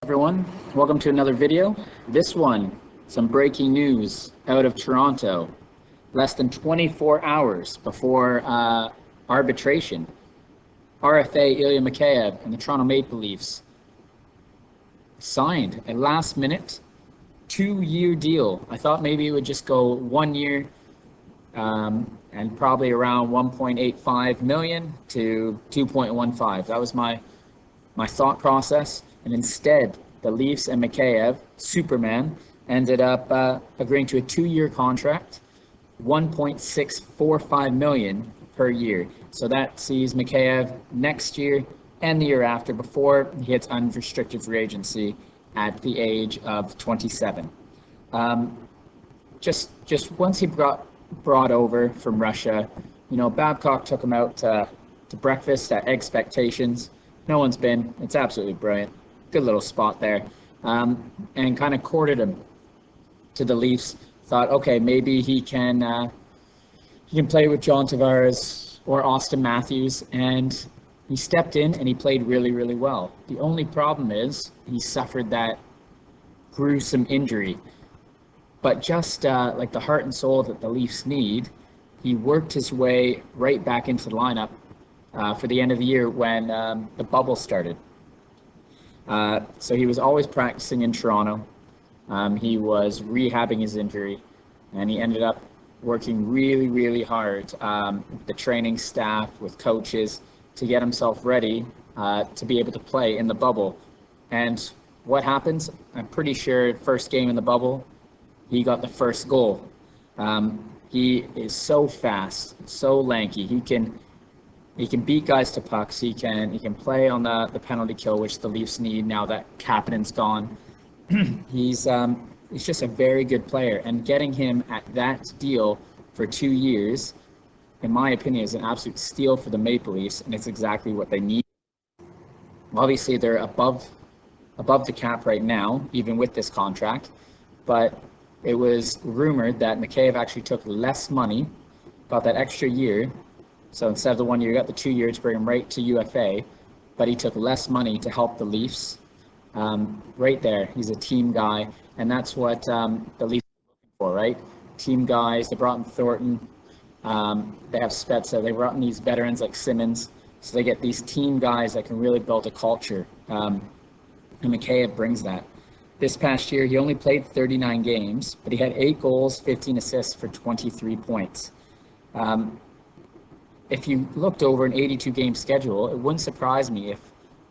everyone, welcome to another video. This one, some breaking news out of Toronto. Less than 24 hours before arbitration, RFA Ilya Mikheyev and the Toronto Maple Leafs signed a last-minute 2-year deal. I thought maybe it would just go 1 year and probably around 1.85 million to 2.15. That was my thought process. And instead, the Leafs and Mikheyev, Souperman, ended up agreeing to a 2-year contract, 1.645 million per year. So that sees Mikheyev next year and the year after, before he hits unrestricted free agency at the age of 27. Just once he brought over from Russia, you know, Babcock took him out to breakfast at Expectations. No one's been. It's absolutely brilliant. Good little spot there, and kind of courted him to the Leafs. Thought, okay, maybe he can play with John Tavares or Austin Matthews, and he stepped in and he played really, really well. The only problem is he suffered that gruesome injury, but just like the heart and soul that the Leafs need, he worked his way right back into the lineup for the end of the year when the bubble started. So he was always practicing in Toronto. He was rehabbing his injury, and he ended up working really, really hard with the training staff, with coaches, to get himself ready to be able to play in the bubble. And what happens? I'm pretty sure first game in the bubble, he got the first goal. He is so fast, so lanky. He can beat guys to pucks. He can play on the penalty kill, which the Leafs need now that Kapanen's gone. He's just a very good player, and getting him at that deal for 2 years, in my opinion, is an absolute steal for the Maple Leafs, and it's exactly what they need. Obviously, they're above the cap right now, even with this contract, but it was rumored that Mikheyev actually took less money, got that extra year. So instead of the 1 year, you got the 2 years to bring him right to UFA, but he took less money to help the Leafs. Right there, he's a team guy, and that's what the Leafs are looking for, right? Team guys. They brought in Thornton. They have Spezza. They brought in these veterans like Simmons. So they get these team guys that can really build a culture. And Mikheyev brings that. This past year, he only played 39 games, but he had 8 goals, 15 assists for 23 points. If you looked over an 82-game schedule, it wouldn't surprise me if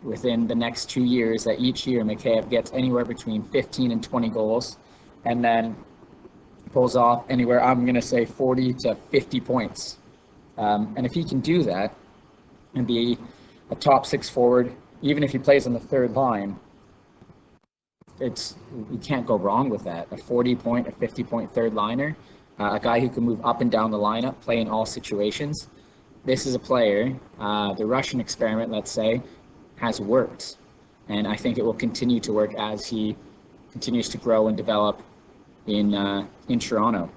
within the next 2 years that each year Mikheyev gets anywhere between 15 and 20 goals, and then pulls off anywhere, I'm going to say 40 to 50 points. And if he can do that and be a top 6 forward, even if he plays on the third line, you can't go wrong with that. A 40-point, a 50-point third liner, a guy who can move up and down the lineup, play in all situations. This is a player, the Russian experiment, let's say, has worked. And I think it will continue to work as he continues to grow and develop in Toronto.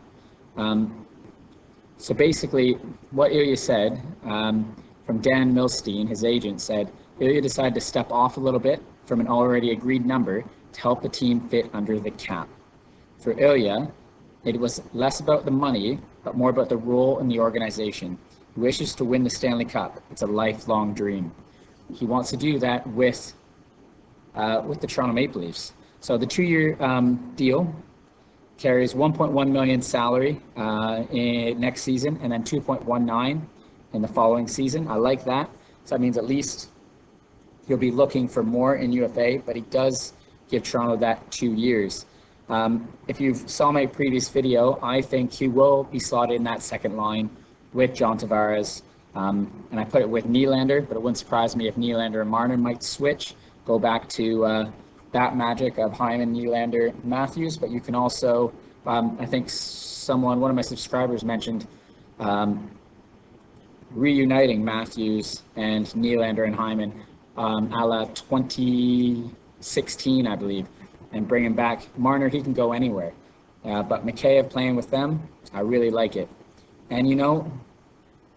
So basically, what Ilya said, from Dan Milstein, his agent, said, Ilya decided to step off a little bit from an already agreed number to help the team fit under the cap. For Ilya, it was less about the money, but more about the role in the organization. He wishes to win the Stanley Cup. It's a lifelong dream. He wants to do that with the Toronto Maple Leafs. So the 2-year deal carries 1.1 million salary in next season, and then 2.19 in the following season. I like that. So that means at least he'll be looking for more in UFA, but he does give Toronto that 2 years. If you saw my previous video, I think he will be slotted in that second line with John Tavares, and I put it with Nylander, but it wouldn't surprise me if Nylander and Marner might switch, go back to that magic of Hyman, Nylander, Matthews. But you can also, I think one of my subscribers mentioned reuniting Matthews and Nylander and Hyman a la 2016, I believe, and bring him back. Marner, he can go anywhere, but Mikheyev playing with them, I really like it. And you know,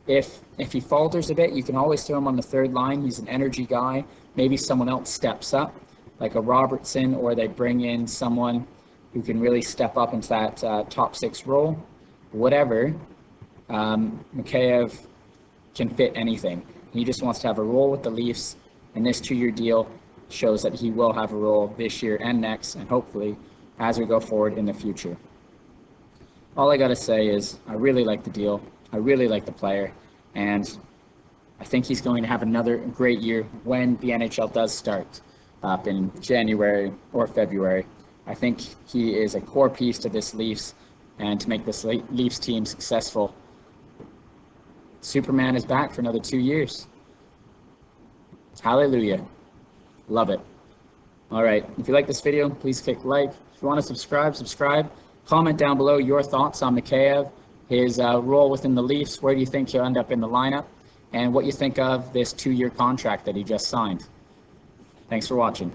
if he falters a bit, you can always throw him on the third line. He's an energy guy. Maybe someone else steps up. like a Robertson, or they bring in someone who can really step up into that top six role, whatever, Mikheyev can fit anything. He just wants to have a role with the Leafs, and this 2-year deal shows that he will have a role this year and next, and hopefully as we go forward in the future. All I got to say is I really like the deal. I really like the player, and I think he's going to have another great year when the NHL does start up in January or February. I think he is a core piece to this Leafs, and to make this Leafs team successful. Superman is back for another 2 years. Hallelujah. Love it. All right. If you like this video, please click like. If you want to subscribe. Comment down below your thoughts on Mikheyev, his role within the Leafs. Where do you think he'll end up in the lineup? And what you think of this 2-year contract that he just signed. Thanks for watching.